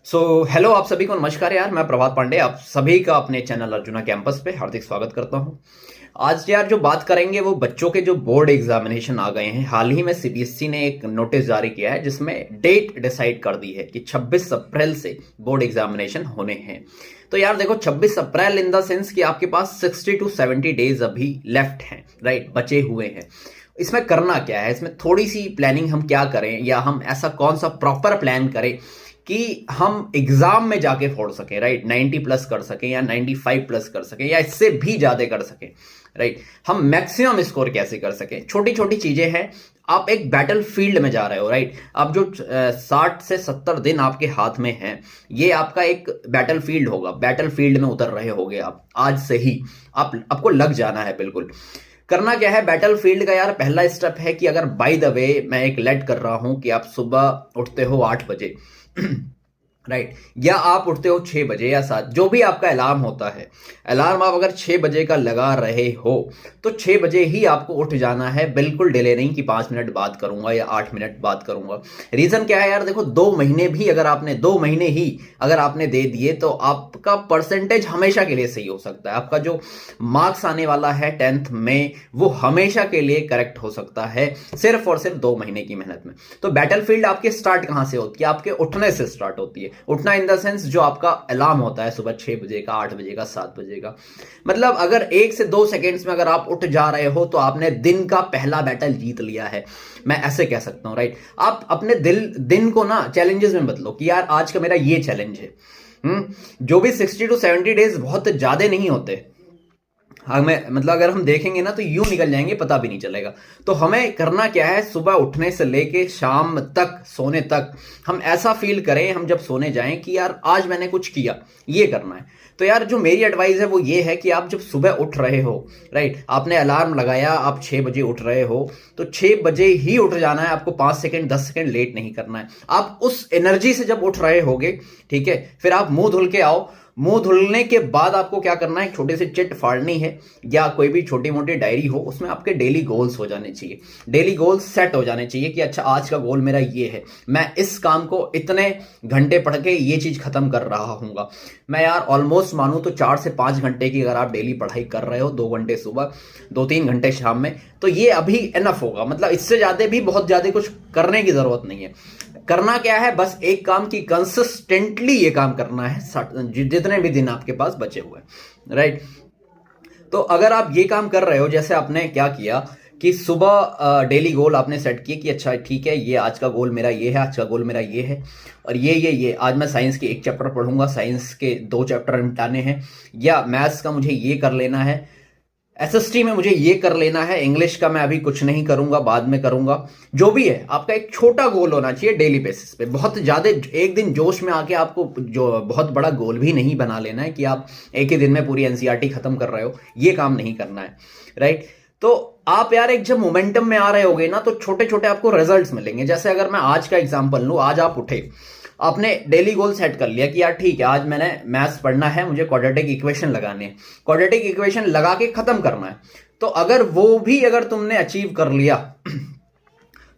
Hello आप सभी को नमस्कार यार। मैं प्रभात पांडे आप सभी का अपने चैनल अर्जुना कैंपस पे हार्दिक स्वागत करता हूँ। आज यार जो बात करेंगे वो बच्चों के जो बोर्ड एग्जामिनेशन आ गए हैं। हाल ही में सीबीएसई ने एक नोटिस जारी किया है जिसमें डेट डिसाइड कर दी है कि 26 अप्रैल से बोर्ड एग्जामिनेशन होने हैं। तो यार देखो 26 अप्रैल इन द सेंस कि आपके पास 60 to 70 डेज अभी लेफ्ट हैं, राइट, बचे हुए हैं। इसमें करना क्या है, इसमें थोड़ी सी प्लानिंग हम क्या करें या हम ऐसा कौन सा प्रॉपर प्लान करें कि हम एग्जाम में जाके फोड़ सकें, राइट, 90 प्लस कर सकें या 95 प्लस कर सकें या इससे भी ज्यादा कर सकें, राइट। हम मैक्सिमम स्कोर कैसे कर सकें, छोटी छोटी चीजें हैं। आप एक बैटल फील्ड में जा रहे हो, राइट। अब जो 60 से 70 दिन आपके हाथ में हैं, ये आपका एक बैटल फील्ड होगा। बैटल फील्ड में उतर रहे होगे आप आज से ही। आपको लग जाना है। बिल्कुल करना क्या है बैटल फील्ड का यार, पहला स्टेप है कि अगर बाय द वे मैं एक लेट कर रहा हूं कि आप सुबह उठते हो 8 बजे राइट, या आप उठते हो 6 बजे या 7, जो भी आपका अलार्म होता है। अलार्म आप अगर 6 बजे का लगा रहे हो तो 6 बजे ही आपको उठ जाना है। बिल्कुल डिले नहीं कि 5 मिनट बात करूंगा या 8 मिनट बात करूंगा। रीजन क्या है यार, देखो 2 महीने भी अगर आपने 2 महीने ही अगर आपने दे दिए तो आपका परसेंटेज हमेशा के लिए सही हो सकता है। आपका जो मार्क्स आने वाला है 10th में वो हमेशा के लिए करेक्ट हो सकता है, सिर्फ और सिर्फ 2 महीने की मेहनत में। तो बैटल फील्ड आपके स्टार्ट कहां से होती है? आपके उठने से स्टार्ट होती है। उठना इन द सेंस जो आपका अलार्म होता है सुबह 6 बजे का, 8 बजे का, 7 बजे का। मतलब अगर 1 से 2 सेकेंड्स में अगर आप उठ जा रहे हो तो आपने दिन का पहला बैटल जीत लिया है, मैं ऐसे कह सकता हूं, राइट। आप अपने दिन को ना चैलेंजेस में बदलो कि यार आज का मेरा ये चैलेंज है। जो भी 60 to 70 डेज बहुत ज्यादा नहीं होते। हमें मतलब अगर हम देखेंगे ना तो यूं निकल जाएंगे, पता भी नहीं चलेगा। तो हमें करना क्या है, सुबह उठने से लेके शाम तक सोने तक हम ऐसा फील करें, हम जब सोने जाएं कि यार आज मैंने कुछ किया, ये करना है। तो यार जो मेरी एडवाइस है वो ये है कि आप जब सुबह उठ रहे हो, राइट, आपने अलार्म लगाया, आप 6 बजे उठ रहे हो तो 6 बजे ही उठ जाना है। आपको 5 सेकंड 10 सेकंड लेट नहीं करना है। आप उस एनर्जी से जब उठ रहे होगे, ठीक है, फिर आप मुंह धुल के आओ। मुंह धुलने के बाद आपको क्या करना है, छोटे से चिट फाड़नी है या कोई भी छोटी मोटी डायरी हो, उसमें आपके डेली गोल्स हो जाने चाहिए। डेली गोल्स सेट हो जाने चाहिए कि अच्छा आज का गोल मेरा ये है, मैं इस काम को इतने घंटे पढ़ के ये चीज खत्म कर रहा हूंगा। मैं यार ऑलमोस्ट मानूं तो 4 से 5 घंटे की अगर आप डेली पढ़ाई कर रहे हो, 2 घंटे सुबह 2-3 घंटे शाम में, तो ये अभी एनफ होगा। मतलब इससे ज्यादा भी बहुत ज्यादा कुछ करने की जरूरत नहीं है। करना क्या है, बस एक काम की कंसिस्टेंटली ये काम करना है जितने भी दिन आपके पास बचे हुए हैं, राइट। तो अगर आप ये काम कर रहे हो, जैसे आपने क्या किया कि सुबह डेली गोल आपने सेट किए कि अच्छा ठीक है, ये आज का गोल मेरा ये है, आज का गोल मेरा ये है, और ये आज मैं साइंस के 1 चैप्टर पढ़ूंगा, साइंस के 2 चैप्टर निपटाने हैं, या मैथ्स का मुझे ये कर लेना है, एसएसटी में मुझे ये कर लेना है, इंग्लिश का मैं अभी कुछ नहीं करूंगा, बाद में करूंगा। जो भी है आपका एक छोटा गोल होना चाहिए डेली बेसिस पे। बहुत ज्यादा एक दिन जोश में आके आपको जो बहुत बड़ा गोल भी नहीं बना लेना है कि आप एक ही दिन में पूरी एनसीईआरटी खत्म कर रहे हो, ये काम नहीं करना है, राइट। तो आप यार एक जब मोमेंटम में आ रहे होगे ना तो छोटे छोटे आपको रिजल्ट्स मिलेंगे। जैसे अगर मैं आज का एग्जांपल लूं, आज आप उठे, आपने डेली गोल सेट कर लिया कि यार ठीक है आज मैंने मैथ्स पढ़ना है, मुझे क्वाड्रेटिक इक्वेशन लगाने हैं, क्वाड्रेटिक इक्वेशन लगा के खत्म करना है। तो अगर वो भी अगर तुमने अचीव कर लिया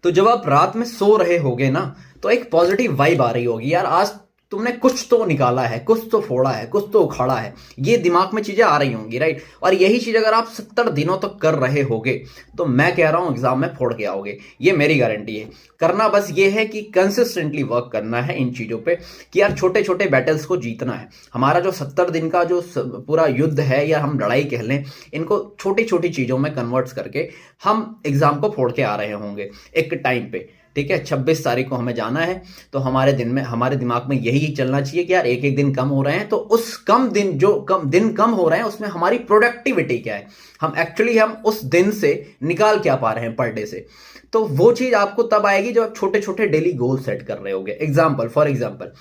तो जब आप रात में सो रहे होगे ना तो एक पॉजिटिव वाइब आ रही होगी, यार आज तुमने कुछ तो निकाला है, कुछ तो फोड़ा है, कुछ तो उखाड़ा है, ये दिमाग में चीजें आ रही होंगी, राइट। और यही चीज अगर आप 70 दिनों तक कर रहे होगे तो मैं कह रहा हूं एग्जाम में फोड़ के आओगे, ये मेरी गारंटी है। करना बस ये है कि कंसिस्टेंटली वर्क करना है इन चीजों पे कि यार छोटे छोटे बैटल्स को जीतना है। हमारा जो 70 दिन का जो पूरा युद्ध है या हम लड़ाई कह लें, इनको छोटी छोटी चीजों में कन्वर्ट्स करके हम एग्जाम को फोड़ के आ रहे होंगे एक टाइम पे, ठीक है। 26 तारीख को हमें जाना है तो हमारे दिमाग में यही चलना चाहिए कि यार एक एक दिन कम हो रहे हैं, तो उस दिन कम हो रहे हैं उसमें हमारी प्रोडक्टिविटी क्या है, हम उस दिन से निकाल क्या पा रहे हैं पर डे से। तो वो चीज आपको तब आएगी जब आप छोटे छोटे डेली गोल सेट कर रहे होगे। फॉर एग्जाम्पल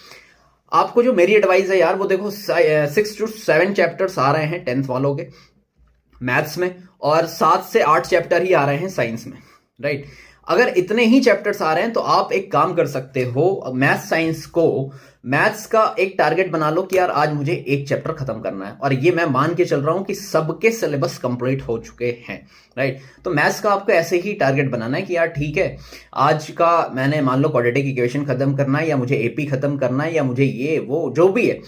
आपको जो मेरी एडवाइस है यार, वो देखो 6 to 7 चैप्टर्स आ रहे हैं 10th वालों के मैथ्स में, और 7 से 8 चैप्टर ही आ रहे हैं साइंस में, राइट। अगर इतने ही चैप्टर्स आ रहे हैं तो आप एक काम कर सकते हो, मैथ साइंस को, मैथ्स का एक टारगेट बना लो कि यार आज मुझे एक चैप्टर खत्म करना है, और ये मैं मान के चल रहा हूं कि सबके सिलेबस कंप्लीट हो चुके हैं, राइट। तो मैथ्स का आपको ऐसे ही टारगेट बनाना है कि यार ठीक है, आज का मैंने मान लो क्वाड्रेटिक इक्वेशन खत्म करना है, या मुझे एपी खत्म करना है, या मुझे ये वो जो भी है,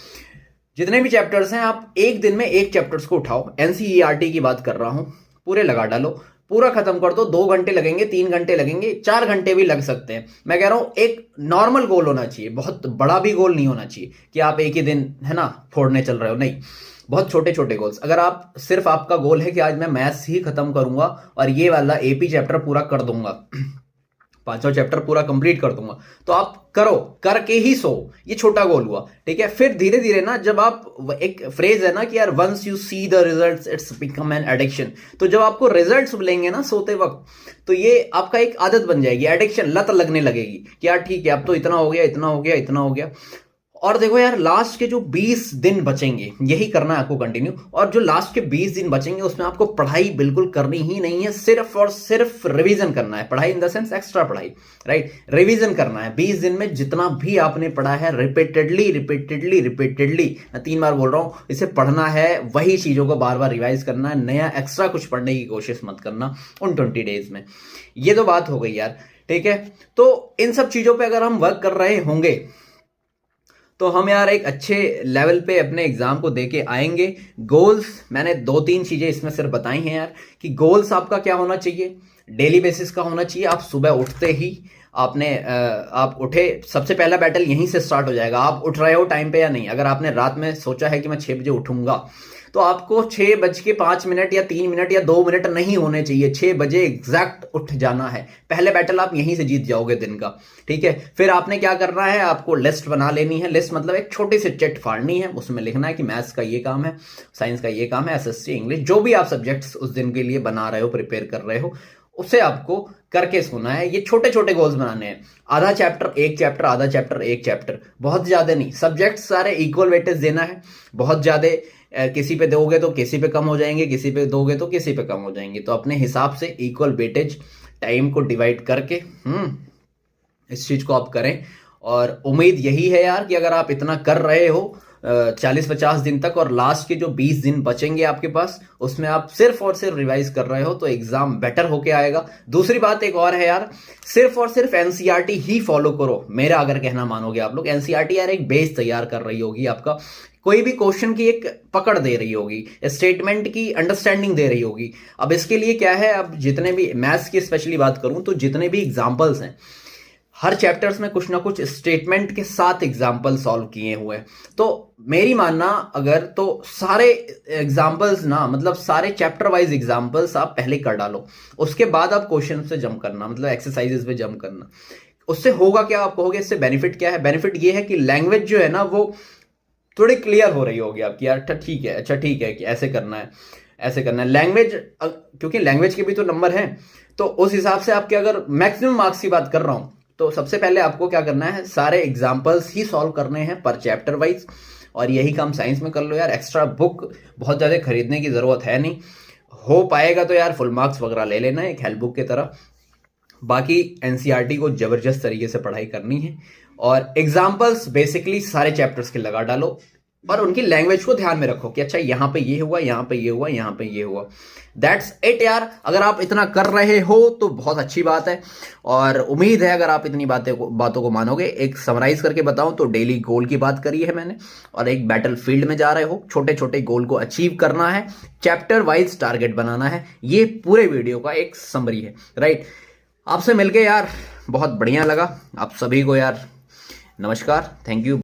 जितने भी चैप्टर्स हैं आप एक दिन में एक चैप्टर्स को उठाओ। एनसीईआरटी की बात कर रहा हूं, पूरे लगा डालो, पूरा खत्म कर दो। 2 घंटे लगेंगे, 3 घंटे लगेंगे, 4 घंटे भी लग सकते हैं। मैं कह रहा हूं एक नॉर्मल गोल होना चाहिए, बहुत बड़ा भी गोल नहीं होना चाहिए कि आप एक ही दिन है ना फोड़ने चल रहे हो, नहीं। बहुत छोटे छोटे गोल्स। अगर आप सिर्फ आपका गोल है कि आज मैं मैथ्स ही खत्म करूंगा और ये वाला एपी चैप्टर पूरा कर दूंगा, 5वां चैप्टर पूरा कंप्लीट कर दूंगा, तो आप करो, करके ही सो। ये छोटा गोल हुआ, ठीक है। फिर धीरे धीरे ना, जब आप, एक फ्रेज है ना कि यार once you see the results it's become an addiction. तो जब आपको रिजल्ट्स मिलेंगे ना सोते वक्त, तो ये आपका एक आदत बन जाएगी, एडिक्शन, लत लगने लगेगी कि यार ठीक है अब तो इतना हो गया, इतना हो गया, इतना हो गया। और देखो यार, लास्ट के जो 20 दिन बचेंगे यही करना है आपको कंटिन्यू। और जो लास्ट के 20 दिन बचेंगे उसमें आपको पढ़ाई बिल्कुल करनी ही नहीं है, सिर्फ और सिर्फ रिवीजन करना है। पढ़ाई इन द सेंस एक्स्ट्रा पढ़ाई, राइट। रिवीजन करना है 20 दिन में, जितना भी आपने पढ़ा है रिपीटेडली रिपीटेडली रिपीटेडली, मैं 3 बार बोल रहा हूं, इसे पढ़ना है, वही चीजों को बार बार रिवाइज करना है, नया एक्स्ट्रा कुछ पढ़ने की कोशिश मत करना उन 20 डेज में। ये तो बात हो गई यार, ठीक है। तो इन सब चीजों पर अगर हम वर्क कर रहे होंगे तो हम यार एक अच्छे लेवल पे अपने एग्जाम को देके आएंगे। गोल्स मैंने 2-3 चीजें इसमें सिर्फ बताई हैं यार, कि गोल्स आपका क्या होना चाहिए, डेली बेसिस का होना चाहिए। आप सुबह उठते ही आप उठे, सबसे पहला बैटल यहीं से स्टार्ट हो जाएगा, आप उठ रहे हो टाइम पे या नहीं। अगर आपने रात में सोचा है कि मैं 6 बजे उठूंगा, तो आपको 6:05 या 3 मिनट या 2 मिनट नहीं होने चाहिए, 6 बजे एग्जैक्ट उठ जाना है। पहले बैटल आप यहीं से जीत जाओगे दिन का, ठीक है। फिर आपने क्या करना है, आपको लिस्ट बना लेनी है। लिस्ट मतलब एक छोटी सी चिट फाड़नी है, उसमें लिखना है कि मैथ्स का ये काम है, साइंस का ये काम है, एसएसटी, इंग्लिश, जो भी आप सब्जेक्ट्स उस दिन के लिए बना रहे हो, प्रिपेयर कर रहे हो, उसे आपको करके सोना है। ये छोटे छोटे गोल्स बनाने हैं, आधा चैप्टर एक चैप्टर, आधा चैप्टर एक चैप्टर, बहुत ज्यादा नहीं। सब्जेक्ट सारे इक्वल वेटेज देना है, बहुत ज्यादा किसी पे दोगे तो किसी पे कम हो जाएंगे, किसी पे दोगे तो किसी पे कम हो जाएंगे। तो अपने हिसाब से इक्वल वेटेज टाइम को डिवाइड करके इस चीज को आप करें। और उम्मीद यही है यार कि अगर आप इतना कर रहे हो 40-50 दिन तक, और लास्ट के जो 20 दिन बचेंगे आपके पास, उसमें आप सिर्फ और सिर्फ रिवाइज कर रहे हो, तो एग्जाम बेटर होके आएगा। दूसरी बात एक और है यार, सिर्फ और सिर्फ एनसीईआरटी ही फॉलो करो, मेरा अगर कहना मानोगे आप लोग। एनसीईआरटी यार एक बेस तैयार कर रही होगी आपका, कोई भी क्वेश्चन की एक पकड़ दे रही होगी, स्टेटमेंट की अंडरस्टैंडिंग दे रही होगी। अब इसके लिए क्या है, अब जितने भी मैथ्स की स्पेशली बात करूं तो जितने भी एग्जाम्पल्स हैं, हर चैप्टर्स में कुछ ना कुछ स्टेटमेंट के साथ एग्जाम्पल सॉल्व किए हुए हैं। तो मेरी मानना अगर, तो सारे एग्जाम्पल्स ना, मतलब सारे चैप्टर वाइज एग्जाम्पल्स आप पहले कर डालो, उसके बाद आप क्वेश्चन से जंप करना, मतलब एक्सरसाइजेस पे जंप करना। उससे होगा क्या, आप कहोगे इससे बेनिफिट क्या है? बेनिफिट ये है कि लैंग्वेज जो है ना वो थोड़ी क्लियर हो रही होगी आपकी, यार ठीक है, अच्छा ठीक है कि ऐसे करना है, ऐसे करना है। लैंग्वेज, क्योंकि लैंग्वेज के भी तो नंबर हैं, तो उस हिसाब से आपके, अगर मैक्सिमम मार्क्स की बात कर रहा हूं, तो सबसे पहले आपको क्या करना है, सारे एग्जाम्पल्स ही सॉल्व करने हैं पर चैप्टर वाइज। और यही काम साइंस में कर लो यार, एक्स्ट्रा बुक बहुत ज्यादा खरीदने की जरूरत है नहीं। हो पाएगा तो यार फुल मार्क्स वगैरह ले लेना है एक हेल्प बुक की तरह। बाकी एनसीईआरटी को जबरदस्त तरीके से पढ़ाई करनी है, और एग्जाम्पल्स बेसिकली सारे चैप्टर्स के लगा डालो, और उनकी लैंग्वेज को ध्यान में रखो कि अच्छा यहां पे ये हुआ, यहां पे ये हुआ, यहां पे ये हुआ। दैट्स इट यार। अगर आप इतना कर रहे हो तो बहुत अच्छी बात है, और उम्मीद है अगर आप इतनी बातों को मानोगे। एक समराइज करके बताऊं तो डेली गोल की बात करी है मैंने, और एक बैटल फील्ड में जा रहे हो, छोटे छोटे गोल को अचीव करना है, चैप्टर वाइज टारगेट बनाना है। ये पूरे वीडियो का एक समरी है, राइट। आपसे मिलके यार बहुत बढ़िया लगा। आप सभी को यार नमस्कार, थैंक यू।